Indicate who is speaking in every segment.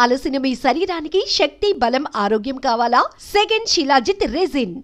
Speaker 1: అలసిన మీ శరీరానికి శక్తి, బలం, ఆరోగ్యం కావాలా? Second shilajit resin.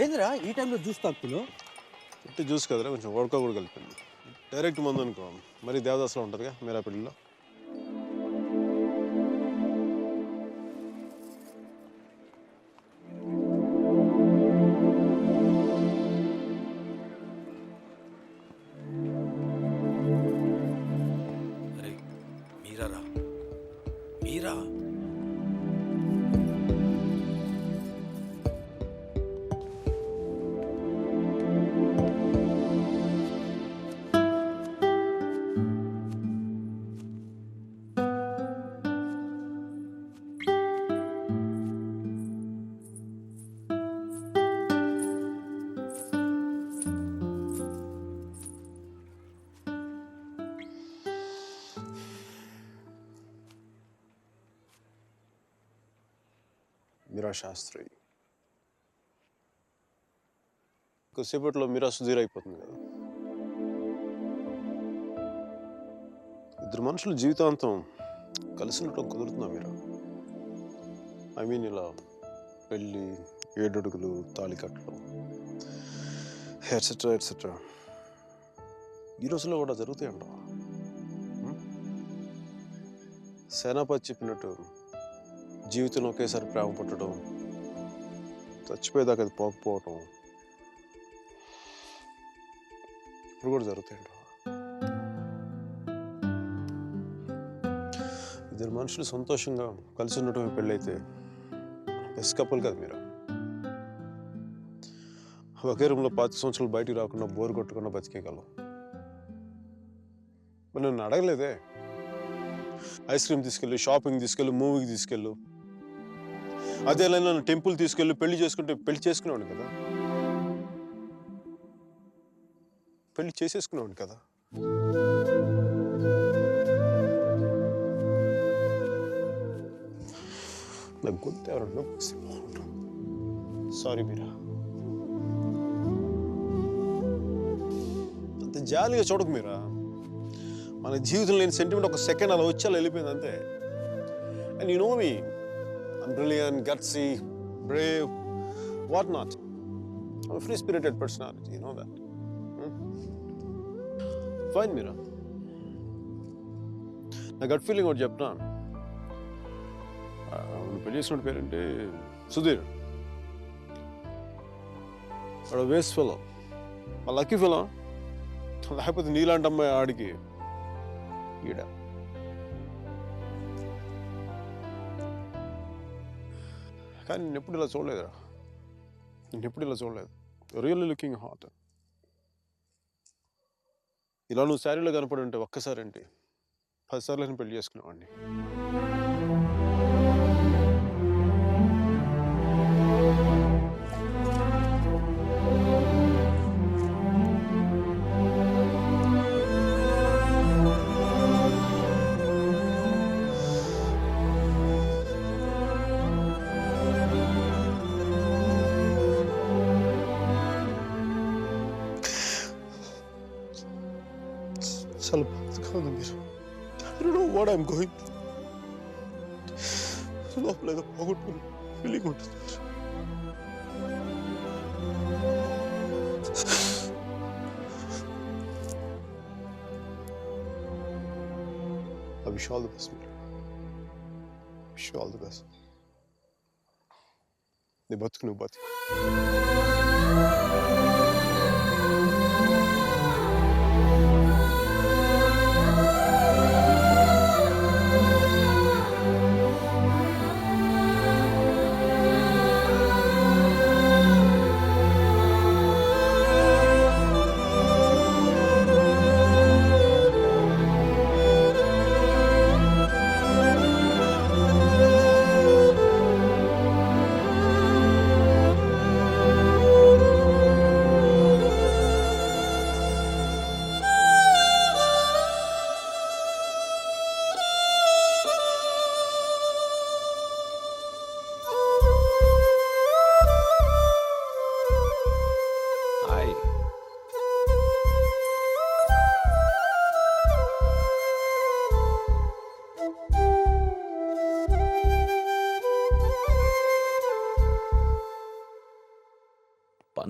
Speaker 2: ఏందిరా ఈ టైంలో జ్యూస్ తాగుతున్నావు?
Speaker 3: ఇంటి జ్యూస్ కదరా, కొంచెం వడక కూడా కలిపింది. డైరెక్ట్ మందు అనుకో మరి దేవదాసులో ఉంటుందిగా మీరా పెళ్ళిలో.
Speaker 2: అరే మీరా మీరా
Speaker 3: మీరా శాస్త్రి కొద్దిసేపట్లో మీరా సుధీర్ అయిపోతుంది కదా. ఇద్దరు మనుషులు జీవితాంతం కలిసి ఉండటం కుదురుతుందా మీరా? ఐ మీన్ ఇలా పెళ్ళి, 7 అడుగులు, తాళికట్లు, ఎట్సెట్రా ఎట్సెట్రా ఈ రోజుల్లో కూడా జరుగుతాయంటావా? సేనాపతి చెప్పినట్టు జీవితంలో ఒకేసారి ప్రేమ పుట్టడం, చచ్చిపోయేదాకా అది పోకపోవటం ఇప్పుడు కూడా జరుగుతాయంటావా? ఇద్దరు మనుషులు సంతోషంగా కలిసి ఉండటం పెళ్ళైతే బెస్ట్ కపుల్ కదా మీరు. ఒకే రూమ్లో 5 సంవత్సరాలు బయటికి రాకుండా బోర్ కొట్టకుండా బతికేయగలం. మరి నన్ను అడగలేదే, ఐస్ క్రీమ్ తీసుకెళ్ళు, షాపింగ్ తీసుకెళ్ళు, మూవీకి తీసుకెళ్ళు, అదే నన్ను టెంపుల్ తీసుకెళ్ళి పెళ్లి చేసుకుంటే పెళ్లి చేసుకునేవాడు కదా, పెళ్లి చేసేసుకునేవాడు కదా. నాకు గొంతు ఎవరన్నా సారీ మీరా, అంత జాలిగా చూడకు మీరా. మన జీవితంలో లేని సెంటిమెంట్ ఒక సెకండ్ అలా వచ్చి అలా వెళ్ళిపోయింది అంతే. And you know me, I'm brilliant, gutsy, brave, what not. I'm a free-spirited personality, you know that. Fine, Meera. నా గట్ ఫీలింగ్ ఒకటి చెప్తున్నా. పెళ్లి చేసుకున్న పేరేంటి? సుధీర్. వాడు వేస్ట్ ఫెలో, ఆ లక్కీ ఫెలో. లేకపోతే నీలాంటి అమ్మాయి ఆడికి ఈడ. కానీ నేను ఎప్పుడు ఇలా చూడలేదురా, నేను ఎప్పుడు ఇలా చూడలేదు. Really looking hot. ఇలా నువ్వు శారీలో కనపడి ఉంటే ఒక్కసారి ఏంటి 10 సార్లు నేను పెళ్లి చేసుకునేవాడిని. చాలా బాధగా ఉంది మీరు. I don't know what I'm going through. లోపల ఏదో పోగొట్టుకుని ఫీలింగ్ ఉంటుంది. I wish you all the best, Meera. Wish you all the best. నీ బతుకు నువ్వు బతుకు.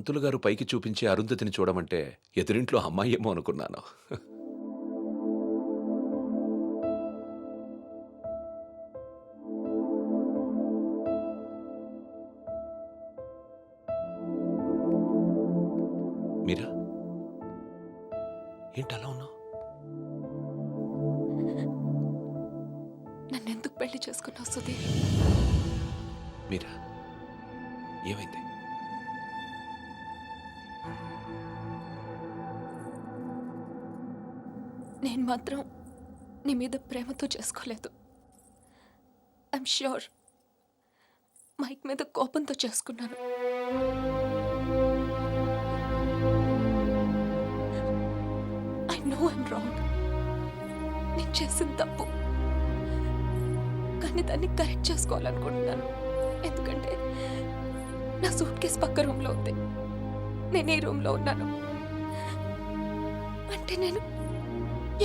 Speaker 4: పంతులు గారు పైకి చూపించి అరుంధతిని చూడమంటే ఎదురింట్లో అమ్మాయి ఏమో అనుకున్నాను. మీరా, ఏంటి అలా ఉన్నావు?
Speaker 5: నన్నెందుకు పెళ్లి చేసుకున్నావు సుధీర్?
Speaker 4: మీరా, ఏమైంది?
Speaker 5: నేను మాత్రం నీ మీద ప్రేమతో చేసుకోలేదు. ఐఎమ్ ష్యూర్ మైక్ మీద కోపంతో చేసుకున్నాను. I know I'm wrong. నేను చేసిన తప్పు, కానీ దాన్ని కరెక్ట్ చేసుకోవాలనుకుంటున్నాను. ఎందుకంటే నా సూట్ కేసు పక్క రూమ్లో ఉంది, నేను ఈ రూమ్లో ఉన్నాను. అంటే నేను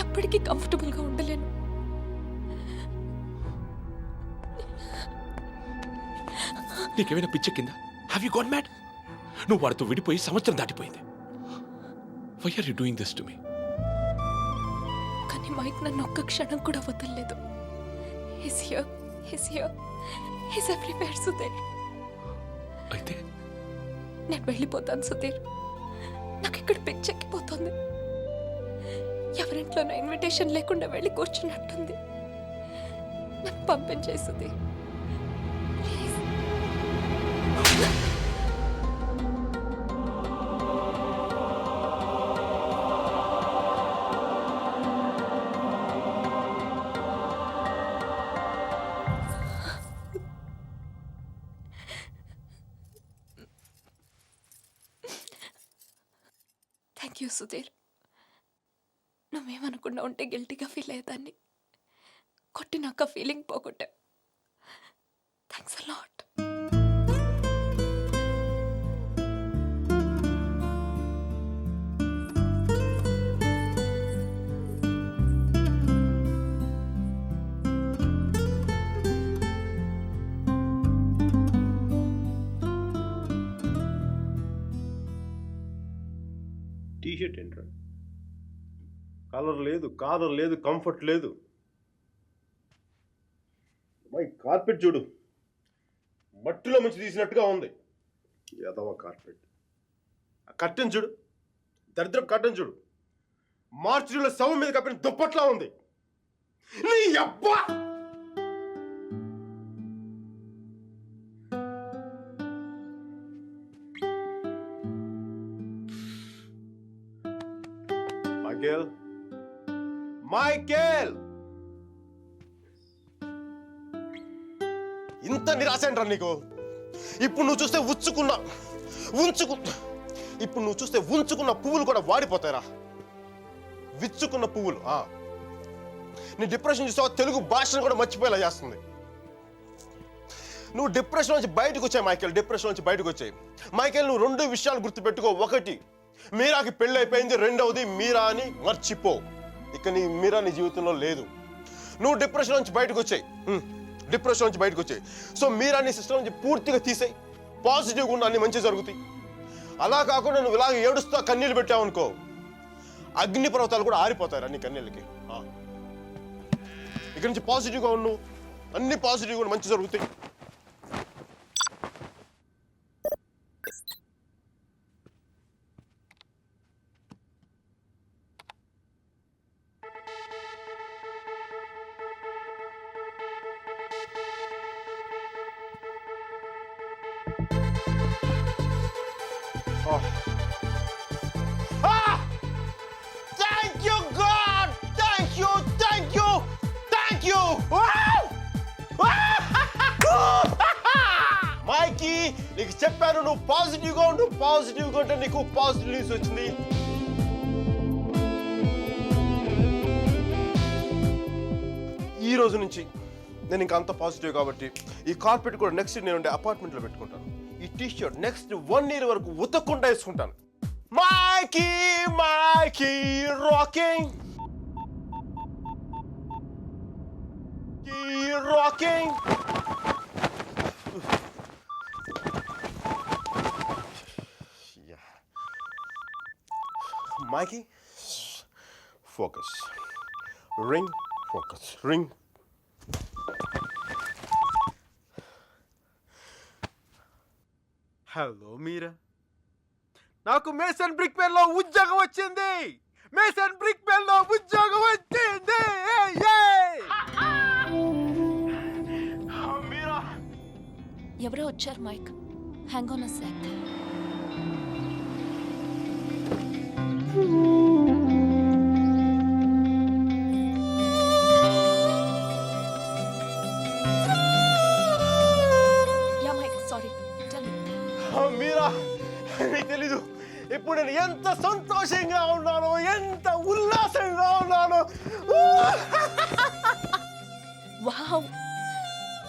Speaker 5: ఎప్పటికీ కంఫర్టబుల్గా ఉండలేను.
Speaker 4: నీకేమైనా పిచ్చెక్కిందా? Have you got mad? నువ్వు వాడితో విడిపోయి సంవత్సరం దాటిపోయింది. Why are you doing this to me?
Speaker 5: కానీ మైక్ నన్ను ఒక్క క్షణం కూడా వదలలేదు. He's here, he's everywhere, Sudheer.
Speaker 4: అయితే
Speaker 5: నేను వెళ్ళిపోతాను సుధీర్. నాకు ఇక్కడ పిచ్చెక్కిపోతుంది. ఎవరింట్లోనో ఇన్విటేషన్ లేకుండా వెళ్ళి కూర్చున్నట్టుంది. నన్ను పంపించేయి Sudheer, please. Thank you Sudheer. నువ్వేమనుకుండా ఉంటే గిల్టీగా ఫీల్ అయ్యేదాన్ని. కొట్టినాక ఫీలింగ్ పోగొట్టా. Thanks a lot.
Speaker 3: టీషర్ట్ ఏంట్రా? కలర్ లేదు, కాలర్ లేదు, కంఫర్ట్ లేదు. మై కార్పెట్ చూడు, మట్టిలో మంచి తీసినట్టుగా ఉంది. ఏదవ కార్పెట్. ఆ కట్టెన్ చూడు, దరిద్రం కట్టెన్ చూడు, మార్చిలో శవం మీద కప్పిన దుప్పట్లా ఉంది. నీ అబ్బా! మైకేల్, ఇంత నిరాశ ఏంట్రా నీకు? ఇప్పుడు నువ్వు చూస్తే ఉంచుకున్న పువ్వులు కూడా వాడిపోతాయిరా. విచ్చుకున్న పువ్వులు. నీ డిప్రెషన్ చూస్తావా? తెలుగు భాషను కూడా మర్చిపోయేలా చేస్తుంది. నువ్వు డిప్రెషన్ నుంచి బయటకు వచ్చాయి మైకేల్. డిప్రెషన్ నుంచి బయటకు వచ్చాయి మైకేల్. నువ్వు 2 విషయాలు గుర్తుపెట్టుకో. ఒకటి, మీరాకి పెళ్ళి అయిపోయింది. రెండవది, మీరా అని మర్చిపో. ఇక మీరా నీ జీవితంలో లేదు. నువ్వు డిప్రెషన్ నుంచి బయటకు వచ్చాయి. సో మీరా నీ సిస్టమ్ నుంచి పూర్తిగా తీసేయి. పాజిటివ్గా ఉన్న అన్ని మంచి జరుగుతాయి. అలా కాకుండా నువ్వు ఇలాగ ఏడుస్తా కన్నీళ్ళు పెట్టావు అనుకో, అగ్ని పర్వతాలు కూడా ఆరిపోతాయి నీ కన్నీళ్ళకి. ఇక్కడి నుంచి పాజిటివ్గా ఉండు, అన్ని పాజిటివ్గా మంచి జరుగుతాయి. Thank you, God! Thank you! మైకీ, నీకు చెప్పాను నువ్వు పాజిటివ్గా ఉంటే నీకు పాజిటివ్ న్యూస్ వచ్చింది. ఈ రోజు నుంచి నేను ఇంకా అంత పాజిటివ్ కాబట్టి ఈ కార్పెట్ కూడా నెక్స్ట్ నేను ఉండే అపార్ట్మెంట్లో పెట్టుకుంటాను. ఈ టీ షర్ట్ నెక్స్ట్ 1 year వరకు ఉతకకుండా వేసుకుంటాను. Mikey rocking. Mikey, focus. Ring, focus. Ring. Hello Meera, నాకు మేసన్ బ్రిక్ పెన్ లో ఉద్యోగం వచ్చింది. మేసన్ బ్రిక్ పెన్ లో ఉద్యోగం వచ్చింది. మీరా,
Speaker 5: ఎవరో వచ్చారు Mike. Hang on a sec. Yeah Mike, sorry. Tell me.
Speaker 3: Meera, నీకు తెలీదు ఇప్పుడు నేను ఎంత సంతోషంగా ఉన్నానో, ఎంత ఉల్లాసంగా ఉన్నానో.
Speaker 5: Wow,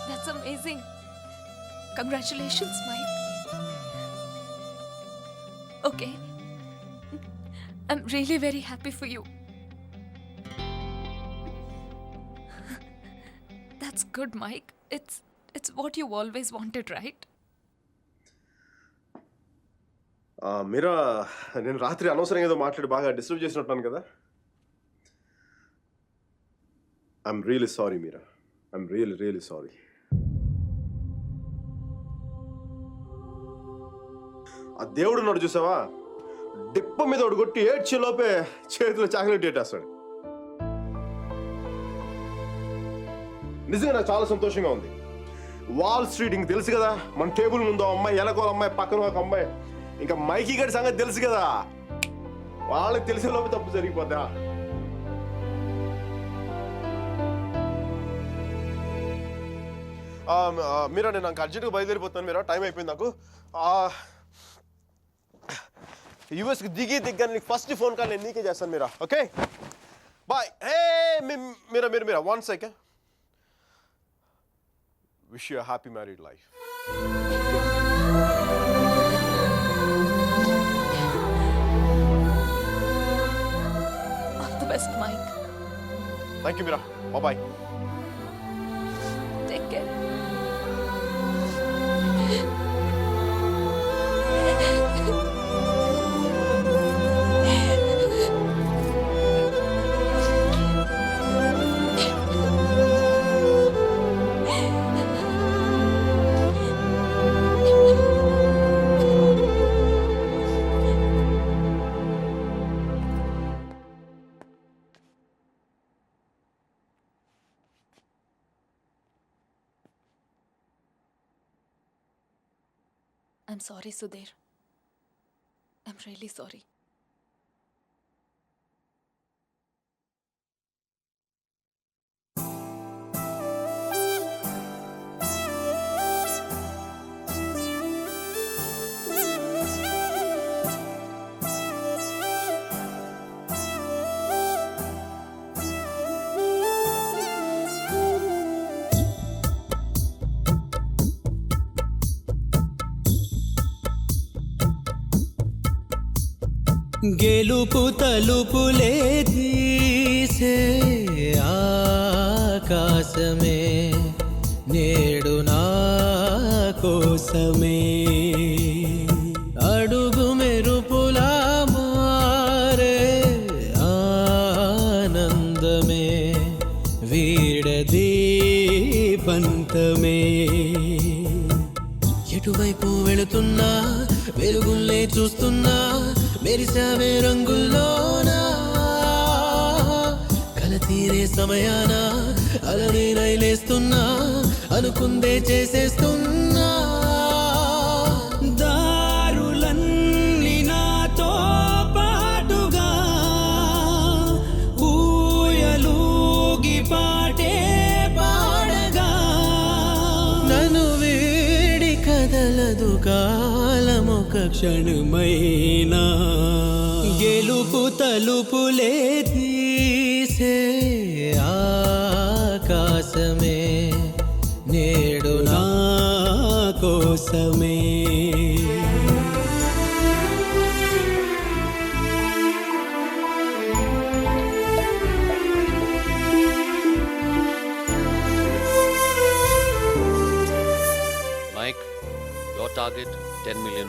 Speaker 5: that's amazing. Congratulations, Mike. Okay, I'm really very happy for you. That's good, Mike. It's what you always wanted, right?
Speaker 3: మీరా, నేను రాత్రి అనవసరంగా ఏదో మాట్లాడి బాగా డిస్టర్బ్ చేసినట్టున్నాను కదా. I'm really sorry Meera, I'm really sorry. ఆ దేవుడు ఉన్నాడు చూసావా, డిప్ప మీద ఒకటి కొట్టి ఏడ్చే లోపే చేతిలో చాక్లెట్ పెట్టేస్తాడు. నిజంగా నాకు చాలా సంతోషంగా ఉంది. వాల్ స్ట్రీట్ ఇంక తెలుసు కదా, మన టేబుల్ ముందు అమ్మాయి, ఎలకోల అమ్మాయి, పక్కన ఒక అమ్మాయి, ఇంకా మైకీ గడి సంగతి తెలుసు కదా, వాళ్ళకి తెలిసే లోపు తప్పు జరిగిపోద్దా. మీరా, నేను నాకు అర్జెంట్గా బయలుదేరిపోతున్నాను. మీరా, టైం అయిపోయింది నాకు. యూఎస్కి దిగ్గా నీకు ఫస్ట్ ఫోన్ కాల్ నేను నీకే చేస్తాను Meera. Okay, bye. Hey Meera, 1 second. Wish you happy married life.
Speaker 5: All the best, Mike.
Speaker 3: Thank you Meera, bye.
Speaker 5: Take care. I'm sorry, Sudhir. I'm really sorry.
Speaker 6: గెలుపు తలుపులే తీసే ఆకాశమే నేడు నా కోసమే, అడుగు మెరుపులా మారే ఆనందమే వీడది పంతమే. ఎటువైపు వెళుతున్నా వెలుగుల్లే చూస్తున్నా, మెరిసావే రంగుల్లోనా, కల తీరే సమయాన అలనే నైలేస్తున్నా, అనుకుందే చేసేస్తున్నా. దారులన్నీ నాతో పాటుగా ఊయలూగి పాటే పాడగా, నన్ను వీడి కదలదు కాలమొక క్షణమైనా. గెలుపు తలుపులే తీసే ఆకాశమే నేడు నా కోసమే.
Speaker 7: Mike, your target $10 million.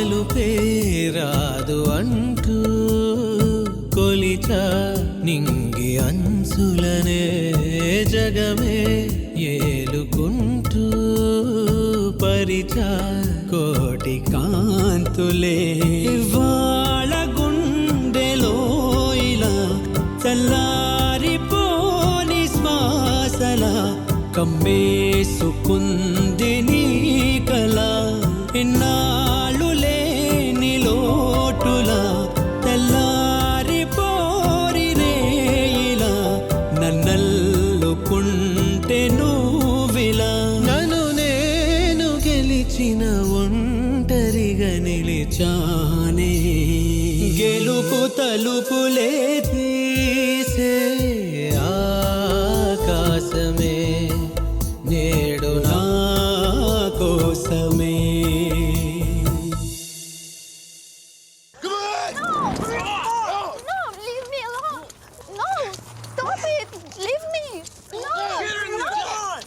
Speaker 6: గెలుపే రాదు అంటూ కొలిచ నింగి అంచులనే జగమే ఏలుకుంటూ పరిచ కోటి కాంతులే వాళ్ళ గుండెలో ఇలా చల్లారిపోని శ్వాసల కమ్మేసుకుంది నీ కల ఇన్నాళ్ళు లేని లోటులా తెల్లారిపోరి రేయిలా నన్నల్లుకుంటే నువ్విలా నన్ను నేను గెలిచిన ఒంటరిగా నిలిచానే గెలుపు తలుపులే తీసే ఆకాశమే నేడు నా కోసమే
Speaker 8: No, leave me alone. No, stop it. Leave me. No. No.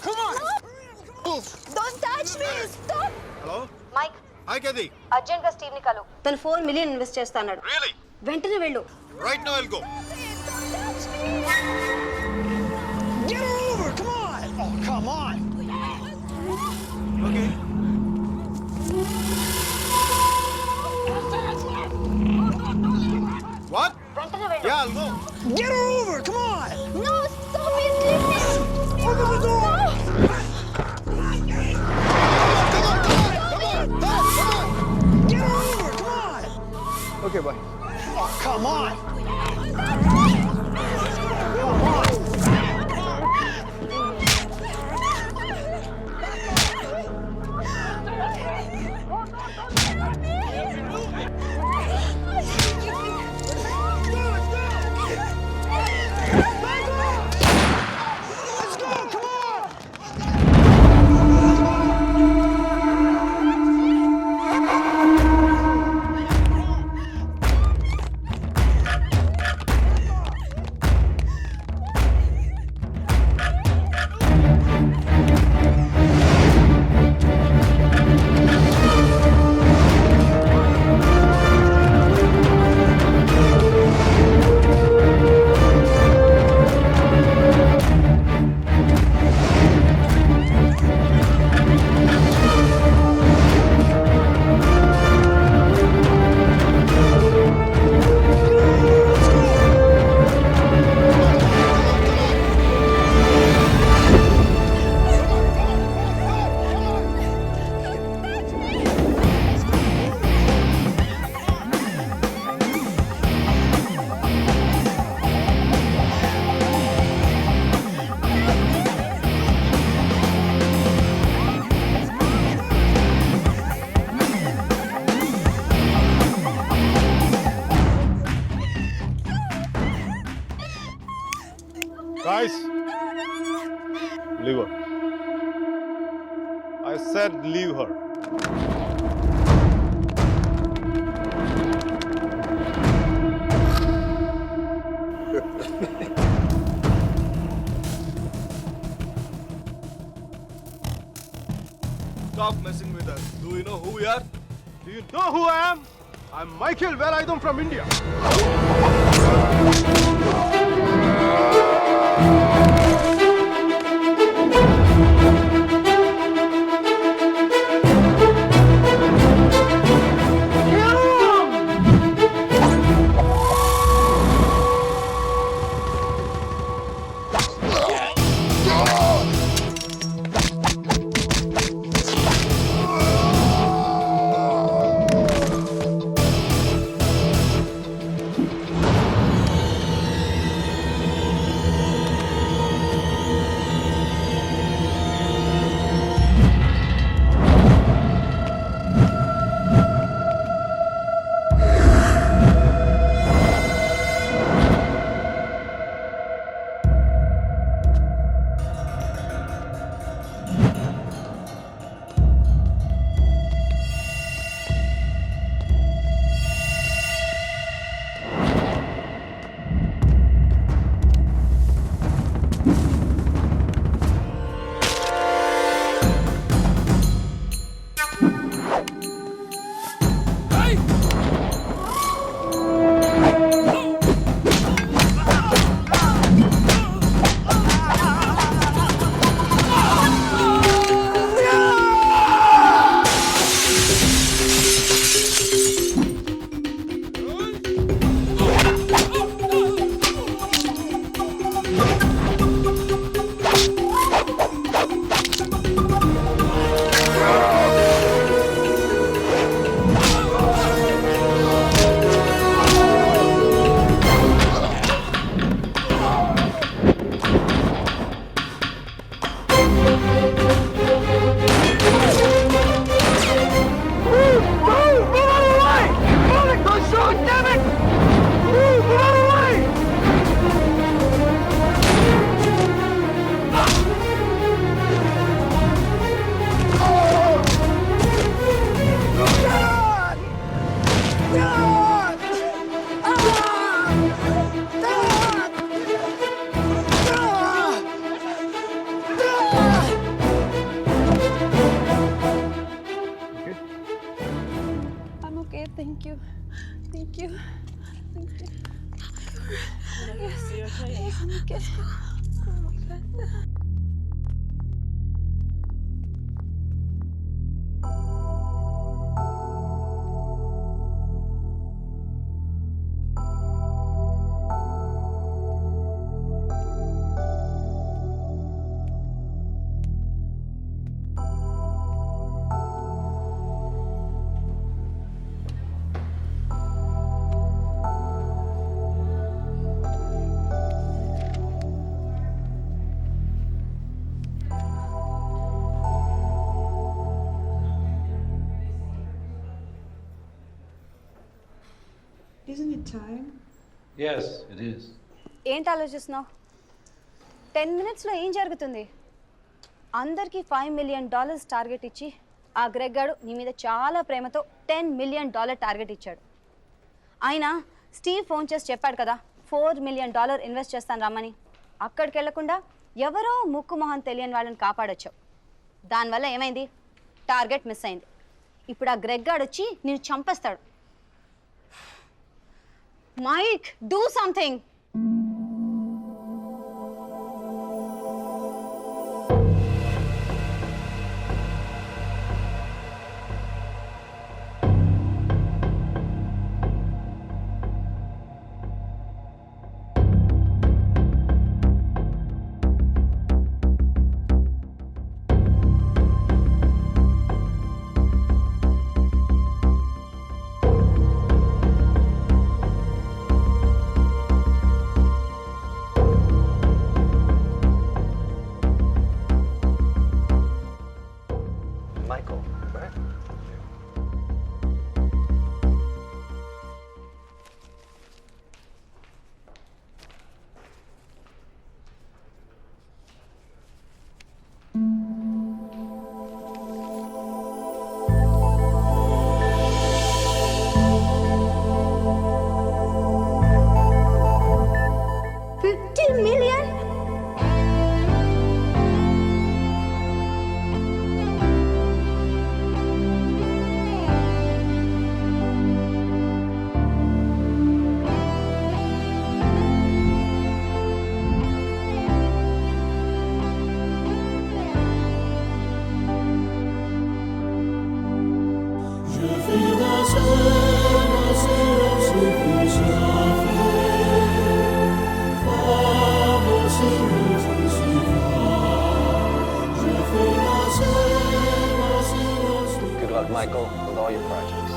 Speaker 8: Come on. No. Don't touch me. Stop.
Speaker 3: Hello
Speaker 9: Mike
Speaker 3: hi కేది
Speaker 9: అర్జెంట్ గా స్టీవ్ ని కలు తను $4 మిలియన్ ఇన్వెస్ట్ చేస్తాడు.
Speaker 3: రియల్లీ
Speaker 9: వెంటనే వెళ్ళు.
Speaker 3: Right now I'll go
Speaker 8: Don't touch me.
Speaker 2: Get her over! Come on! Oh, come on!
Speaker 3: Okay what
Speaker 9: వెంటనే వెళ్ళు.
Speaker 3: Yeah I'll go
Speaker 2: Get her over! Come on!
Speaker 8: No, stop it. Leave me.
Speaker 2: Open the door! Get her over! Come on!
Speaker 3: Okay boy
Speaker 2: Oh, come on!
Speaker 3: Guys, leave her. I said leave her. Stop messing with us. Do you know who we are? Do you know who I am? I'm Michael Velayudham from India.
Speaker 8: Thank you. Yes. Yes. Oh my God.
Speaker 10: Isn't it time?
Speaker 6: Yes, it is.
Speaker 9: ఏంటి ఆలోచిస్తున్నావు? 10 minutesలో ఏం జరుగుతుంది? అందరికీ $5 million target ఇచ్చి ఆ Greg గాడు నీ మీద చాలా ప్రేమతో $10 million టార్గెట్ ఇచ్చాడు. ఆయన స్టీవ్ ఫోన్ చేసి చెప్పాడు కదా $4 million ఇన్వెస్ట్ చేస్తాను రమ్మని. అక్కడికి వెళ్లకుండా ఎవరో ముక్కు మొహం తెలియని వాళ్ళని కాపాడొచ్చావు. దానివల్ల ఏమైంది? టార్గెట్ మిస్ అయింది. ఇప్పుడు ఆ గ్రెగ్ గాడు వచ్చి నేను చంపేస్తాడు. Mike, do something.
Speaker 7: Michael, right?
Speaker 9: $50 million?
Speaker 7: Good luck, Michael, with all your projects.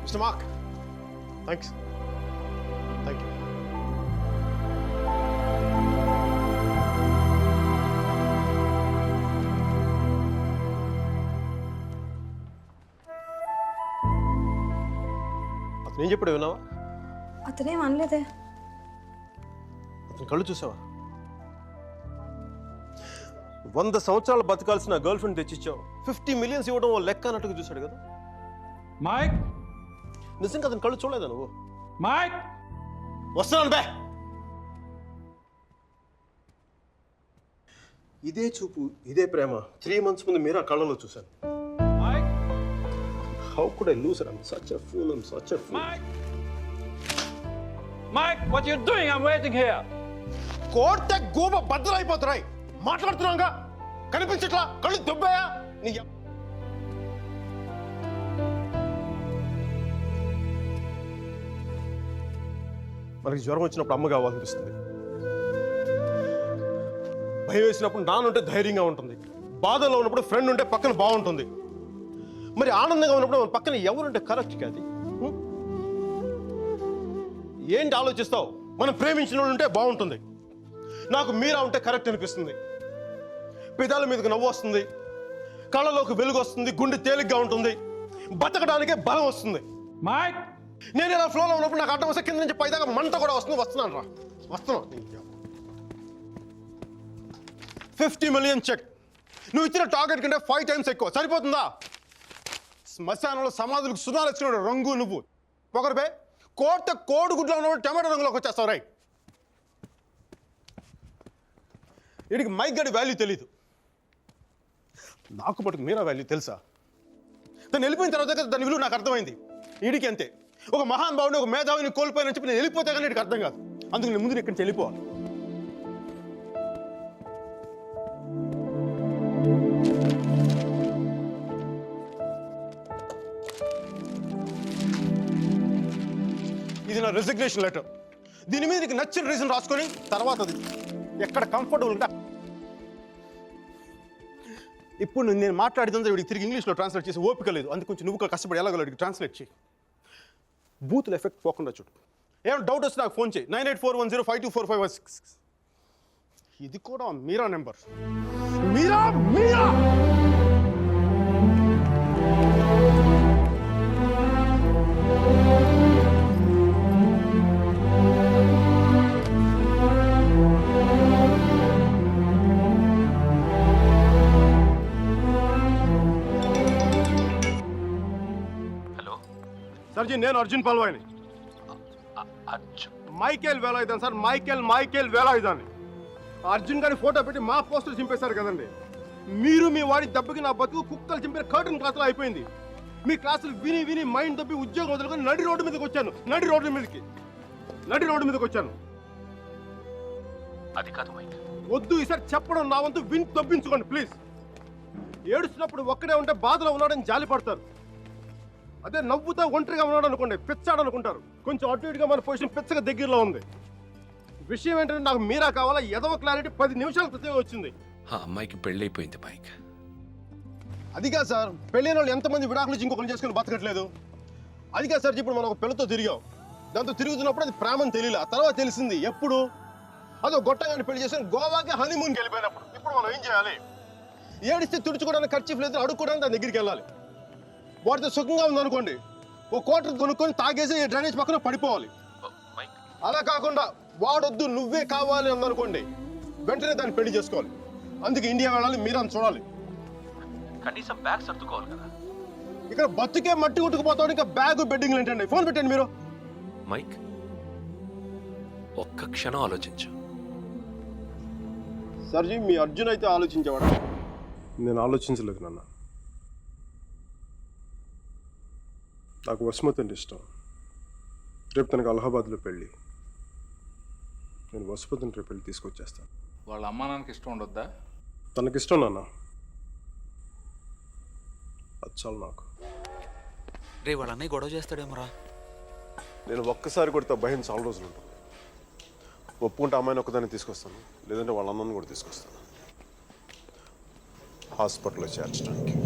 Speaker 3: Mr. Mark, thanks. Thank you. అతను ఏం చెప్పాడు విన్నావా?
Speaker 9: అతనేం అనలేదే.
Speaker 3: అతని కళ్ళు చూసావా? 100 సంవత్సరాలు బతకాల్సిన గర్ల్ ఫ్రెండ్ తెచ్చిచ్చావు. 50 million ఇవ్వడం ఓ లెక్క అన్నట్టుగా చూశాడు కదా.
Speaker 6: Mike?
Speaker 3: నిజంగా అతని కళ్ళు చూడలేదా నువ్వు?
Speaker 6: Mike?
Speaker 3: వస్తున్నాను బే. ఇదే చూపు, ఇదే ప్రేమ 3 months ముందు మీరు ఆ కళ్ళలో చూశాను.
Speaker 6: Mike?
Speaker 3: How could I lose her? I'm such a fool. I'm such a fool.
Speaker 6: Mike? Mike, what are you doing? I'm waiting here.
Speaker 3: కోర్త గోబ బద్దలైపోతున్నాయి. మాట్లాడుతున్నాగా కనిపించట్లా? కళ్ళు దుబ్బాయా? నీ మనకి జ్వరం వచ్చినప్పుడు అమ్మ కావాలనిపిస్తుంది. భయం వేసినప్పుడు నాన్నుంటే ధైర్యంగా ఉంటుంది. బాధలో ఉన్నప్పుడు ఫ్రెండ్ ఉంటే పక్కన బాగుంటుంది. మరి ఆనందంగా ఉన్నప్పుడు మన పక్కన ఎవరుంటే కరెక్ట్ కాదు. ఏంటి ఆలోచిస్తావు? మనం ప్రేమించిన వాళ్ళు ఉంటే బాగుంటుంది. నాకు మీరా ఉంటే కరెక్ట్ అనిపిస్తుంది. పెదాల మీదకు నవ్వు వస్తుంది, కళ్ళలోకి వెలుగు వస్తుంది, గుండె తేలిగ్గా ఉంటుంది, బతకడానికే బలం వస్తుంది.
Speaker 6: Mike?
Speaker 3: నేను ఇలా ఫ్లోలో ఉన్నప్పుడు నాకు అడ్డం వస్తే కింద నుంచి పైదాకా మంట కూడా వస్తుంది. వస్తున్నాను రా, వస్తున్నాను. 50 million చెక్. నువ్వు ఇచ్చిన టార్గెట్ కంటే 5 times ఎక్కువ. సరిపోతుందా? శ్మశానంలో సమాధులకు సుధాలు వచ్చినాడు రంగు నువ్వు. పొగరపై కోడిగుడ్లో ఉన్నప్పుడు టమాటో రంగులోకి వచ్చేస్తావు. రై, వీడికి మైక్ గడి వాల్యూ తెలీదు. నాకు పట్టుకు మీరా వాల్యూ తెలుసా? తను వెళ్ళిపోయిన తర్వాత కదా దాని విలువ నాకు అర్థమైంది. ఈడికి అంతే. ఒక మహాన్ భావుని, ఒక మేధావిని కోల్పోయినని చెప్పి నేను వెళ్ళిపోతే కానీ నీకు అర్థం కాదు. అందుకు నేను ముందు ఇక్కడి నుంచి వెళ్ళిపోవాలి. ఇది నా రెసిగ్నేషన్ లెటర్. దీని మీద నీకు నచ్చిన రీజన్ రాసుకొని తర్వాత అది ఎక్కడ కంఫర్టబుల్ ఉంటా. ఇప్పుడు నేను మాట్లాడినంత వీడికి తిరిగి ఇంగ్లీష్లో ట్రాన్స్లేట్ చేసి ఓపిక లేదు. అందుకు కొంచెం నువ్వు కష్టపడి ఎలాగో ట్రాన్స్లేట్ చేయి. బూతుల ఎఫెక్ట్ పోకుండా చూడు. ఏమైనా డౌట్ వస్తే నాకు ఫోన్ చేయి. 9841052456. ఇది కూడా మీరా నెంబర్. మీరా మీరా సర్జీ, నేను అర్జున్ పల్వాయిని. మైకేల్ వేలాయుధాన్ సార్, మైకేల్ వేలాయుధాన్ని. అర్జున్ గారి ఫోటో పెట్టి మా పోస్టర్ చింపేశారు కదండి. మీరు మీ వాడి దెబ్బకి నా బతుకు కుక్కలు చింపిన కర్టన్ క్లాసులో అయిపోయింది. మీ క్లాసులు విని విని మైండ్ దెబ్బి ఉద్యోగం వదులుకొని నడి రోడ్డు మీదకి వచ్చాను. నడి రోడ్డు మీదకి వచ్చాను.
Speaker 4: అది కాదు మైక్.
Speaker 3: వద్దు, ఈసారి చెప్పడం నా వంతు విని తప్పించుకోండి ప్లీజ్. ఏడుస్తున్నప్పుడు ఒక్కడే ఉంటే బాధలో ఉన్నాడని జాలి పడతారు. అదే నవ్వుతా ఒంటరిగా ఉన్నాడు అనుకోండి, పిచ్చాడు అనుకుంటారు. కొంచెం అటు ఇటుగా మన పొజిషన్ పిచ్చగా దగ్గరలో ఉంది. విషయం ఏంటంటే నాకు మీరా కావాలా? ఎదవ క్లారిటీ 10 నిమిషాల క్రితం వచ్చింది.
Speaker 4: ఆ అమ్మాయికి పెళ్ళైపోయింది మైక్.
Speaker 3: అదిగా సార్, పెళ్ళైన వాళ్ళు ఎంతమంది విడాకులు ఇచ్చి ఇంకొకరు చేసుకుని బతకట్లేదు. అదిగా సార్, ఇప్పుడు మనం ఒక పిల్లతో తిరిగాం. దాంతో తిరుగుతున్నప్పుడు అది ప్రేమని తెలియలే. ఆ తర్వాత తెలిసింది. ఎప్పుడు? అదో గొట్టగాని పెళ్లి చేసుకుని గోవాకి హనీమూన్కి వెళ్ళిపోయినప్పుడు. ఇప్పుడు మనం ఏం చేయాలి? ఏడిస్తే తుడుచుకోవడానికి ఖర్చు లేదు, అడుక్కోవడానికి దాని దగ్గరికి వెళ్ళాలి. వాడితో సుఖంగా ఉందనుకోండి, ఓ కోటర్ కొనుక్కొని తాగేసి డ్రైనేజ్ పక్కన పడిపోవాలి. అలా కాకుండా వాడొద్దు నువ్వే కావాలి అందనుకోండి, వెంటనే దాన్ని పెళ్లి చేసుకోవాలి. అందుకే ఇండియా వెళ్ళాలి, మీరని చూడాలి.
Speaker 4: కనీసం బ్యాగ్ సర్దుకోవాలి కదా.
Speaker 3: ఇక్కడ బతుకే మట్టి కొట్టుకుపోతాడు, ఇంకా బ్యాగ్ బెడ్డింగ్ ఏంటండి? ఫోన్ పెట్టండి మీరు.
Speaker 4: మైక్, ఒక్క క్షణం ఆలోచించు.
Speaker 3: సర్జీ, మీ అర్జున్ అయితే ఆలోచించేవాడా? నేను ఆలోచించలేదు నాన్న. నాకు వసుమతి అంటే ఇష్టం. రేపు తనకు అలహాబాద్లో పెళ్ళి. నేను వసుమతిని రేపు పెళ్ళి తీసుకొచ్చేస్తాను.
Speaker 11: వాళ్ళ అమ్మా నాన్నకి ఇష్టం ఉండొద్దా?
Speaker 3: తనకిష్టం నాన్న, అది చాలు నాకు.
Speaker 12: రే వాళ్ళ అన్నయ్య గొడవ చేస్తాడేమోరా.
Speaker 3: నేను ఒక్కసారి కొడితే భయం చాలా రోజులు ఉంటుంది. ఒప్పుకుంటే అమ్మాయిని ఒక్కదాన్ని తీసుకొస్తాను, లేదంటే వాళ్ళ అన్నను కూడా తీసుకొస్తాను హాస్పిటల్లో చేర్చడానికి.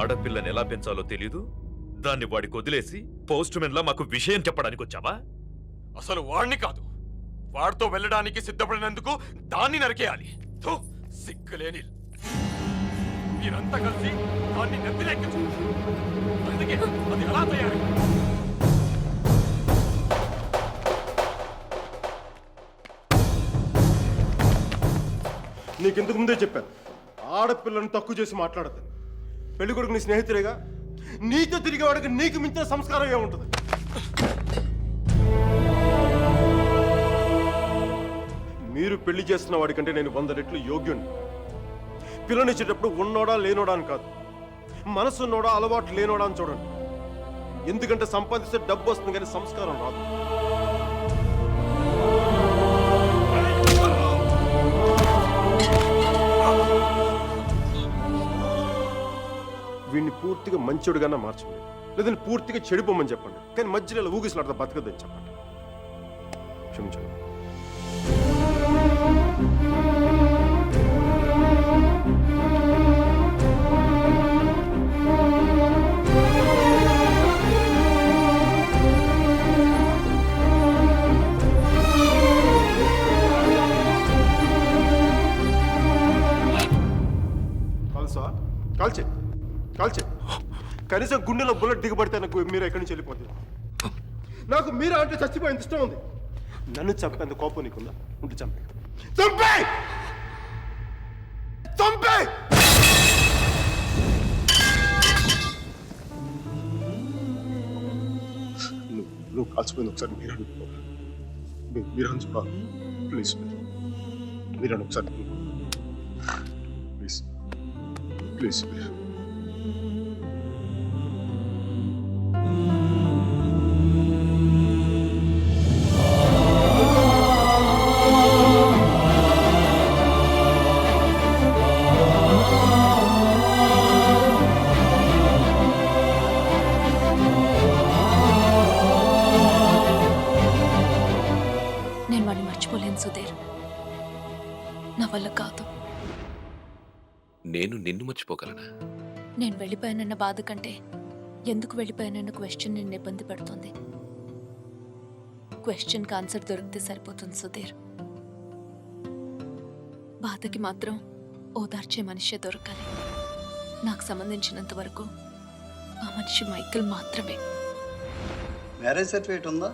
Speaker 13: ఆడపిల్లని ఎలా పెంచాలో తెలీదు, దాన్ని వాడికి వదిలేసి పోస్ట్ మెన్ లా మాకు విషయం చెప్పడానికి వచ్చావా?
Speaker 4: అసలు వాడిని కాదు, వాడితో వెళ్ళడానికి సిద్ధపడినందుకు దాన్ని నరికేయాలి. థు, సిగ్గులేని మీరంతా కలిసి దాన్ని నెత్తిలెక్కించు. అందుకే అది అలా తయారై
Speaker 3: నీకింతకు ముందే చెప్పాను, ఆడపిల్లని తక్కువ చేసి మాట్లాడద్దు. పెళ్లి కొడుకు నీ స్నేహితులేగా, నీతో తిరిగేవాడికి నీకు మించిన సంస్కారం ఏముంటుంది? మీరు పెళ్లి చేస్తున్న వాడికంటే నేను 100 రెట్లు యోగ్యుణ్ణి. పిల్లనిచ్చేటప్పుడు ఉన్నోడా లేనోడా అని కాదు, మనసున్నోడా అలవాటు లేనోడా అని చూడండి. ఎందుకంటే సంపాదిస్తే డబ్బు వస్తుంది కానీ సంస్కారం రాదు. వీడిని పూర్తిగా మంచోడుగానే మార్చండి, లేదని పూర్తిగా చెడిపోమని చెప్పండి. కానీ మధ్యలో ఊగిసలాడతా బతకద్దని చెప్పండి. క్షమించండి. కాల్సా? కాల్చే కాల్చే. కనీసం గుండెలో బుల్లెట్ దిగబడితే నాకు మీరు ఎక్కడి నుంచి వెళ్ళిపోతుంది. నాకు మీరు అంటే చచ్చిపోయేంత ఇష్టం ఉంది. నన్ను చంపేంత కోపం నీకుందా? ఉంటే చంపే చంపే చంపే. నువ్వు కాల్చిపోయింది ఒకసారి మీరు అనుకో. మీరు అనుకో ప్లీజ్. మీరు ఒకసారి ప్లీజ్ ప్లీజ్.
Speaker 5: నేను వాడిని మర్చిపోలేను సుధీర్, నా వల్ల కాదు.
Speaker 4: నేను నిన్ను మర్చిపోగలనా?
Speaker 5: నేను వెళ్ళిపోయానన్న బాధ కంటే ఎందుకు వెళ్ళిపోయానన్న క్వశ్చన్ నిన్ను ఇబ్బంది పెడుతుంది. క్వశ్చన్కి ఆన్సర్ దొరికితే సరిపోతుంది సుధీర్. బాధకి మాత్రం ఓదార్చే మనిషే దొరకాలి. నాకు సంబంధించినంత వరకు ఆ మనిషి మైకిల్ మాత్రమే.
Speaker 14: మ్యారేజ్ సర్టిఫికేట్ ఉందా?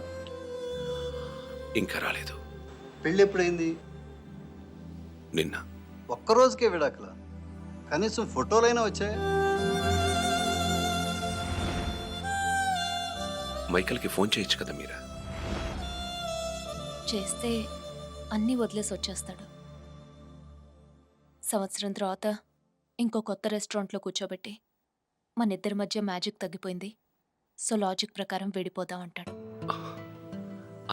Speaker 4: ఇంకా రాలేదు.
Speaker 14: పెళ్ళి ఎప్పుడైంది?
Speaker 4: నిన్న.
Speaker 14: ఒక్కరోజుకే విడాకుల? కనీసం ఫోటోలైనా వచ్చాయి?
Speaker 4: మైకల్కి ఫోన్ చేయొచ్చు కదా మీరా?
Speaker 5: చేస్తే అన్నీ వదిలేసి వచ్చేస్తాడు. సంవత్సరం తర్వాత ఇంకో కొత్త రెస్టారెంట్లో కూర్చోబెట్టి మన ఇద్దరి మధ్య మ్యాజిక్ తగ్గిపోయింది, సో లాజిక్ ప్రకారం విడిపోదాం అంటాడు.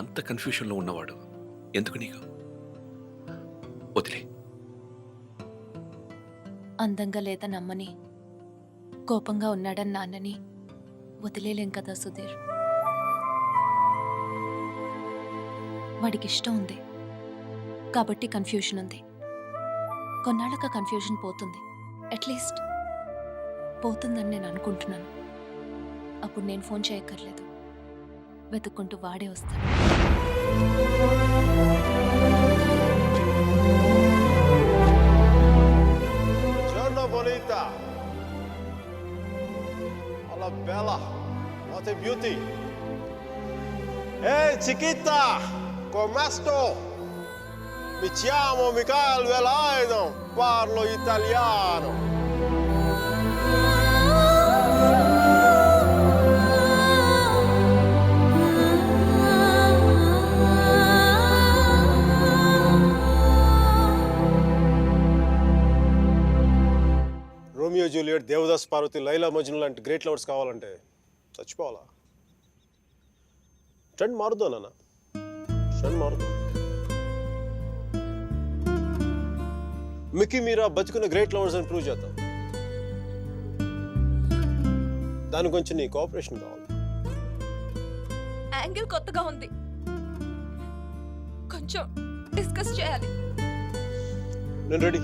Speaker 4: అంత కన్ఫ్యూషన్లో ఉన్నవాడు ఎందుకు నీకు? వదిలే.
Speaker 5: అందంగా లేదని అమ్మని, కోపంగా ఉన్నాడని నాన్నని వదిలేలేం కదా సుధీర్. వాడికి ఇష్టం ఉంది కాబట్టి కన్ఫ్యూషన్ ఉంది. కొన్నాళ్ళక కన్ఫ్యూషన్ పోతుంది, అట్లీస్ట్ పోతుందని నేను అనుకుంటున్నాను. అప్పుడు నేను ఫోన్ చేయక్కర్లేదు, వెతుక్కుంటూ వాడే వస్తాడు.
Speaker 3: Giorno bonita. Hola bella. What a beauty. Hey chiquita, come sto? Mi chiamo Michael Velaino, parlo italiano. Romeo Juliet, Devdas Parvathi, Laila Majnu లాంటి గ్రేట్ లవర్స్ కావాలంటే చచ్చిపోవాలా? ట్రెండ్ మారుద్దా నాన్న, ట్రెండ్ మారుద్దాం. మిక్కీ మీరా బతుకున్న గ్రేట్ లవర్స్ అని ప్రూవ్ చేద్దాం. దాని గురించి నీ కోఆపరేషన్ కావాలి.
Speaker 5: యాంగిల్ కొత్తగా ఉంది, కొంచెం డిస్కస్ చేయాలి.
Speaker 3: నేను రెడీ.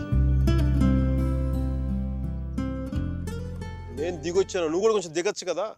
Speaker 3: నేను దిగొచ్చాను, నువ్వు కూడా కొంచెం దిగచ్చు కదా.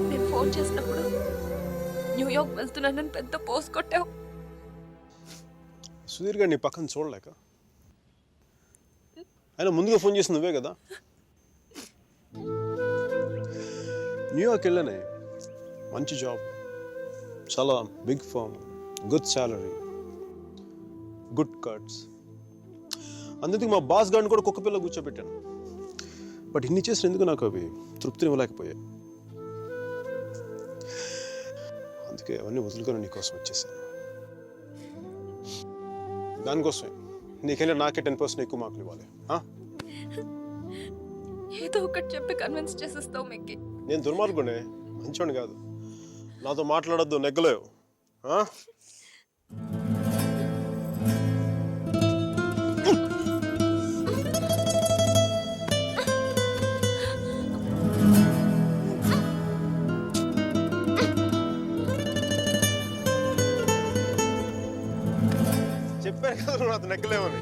Speaker 5: నేను ఫోన్ చేసినప్పుడు న్యూయార్క్ వెళ్తున్నానని పెద్ద పోస్ట్ కొట్టావు.
Speaker 3: సుధీర్ గారు నీ పక్కన చూడలేక, ఆయన ముందుగా ఫోన్ చేసి నువ్వే కదా. న్యూయార్క్ వెళ్ళానే, మంచి జాబ్, చాలా big firm, good salary, good cuts. అందుకే మా బాస్ గారిని కూడా కుక్క పిల్ల కూర్చోబెట్టాను. బట్ ఇన్ని చేసిన ఎందుకు నాకు అవి తృప్తిని ఇవ్వలేకపోయాయి. అందుకే అవన్నీ వదులుకొని నీకోసం వచ్చేసాను. దానికోసమే నీకంటే నాకే 10% ఎక్కువ మార్కులు ఇవ్వాలి.
Speaker 5: ఏదో ఒకటి చెప్పి కన్విన్స్ చేసేస్తావు మిక్కి.
Speaker 3: నేను దుర్మార్గునే, మంచోని కాదు. నాతో మాట్లాడొద్దు, నెగ్గలేవు. చెప్పాను కదా నువ్వు నాతో నెగ్గలేవని.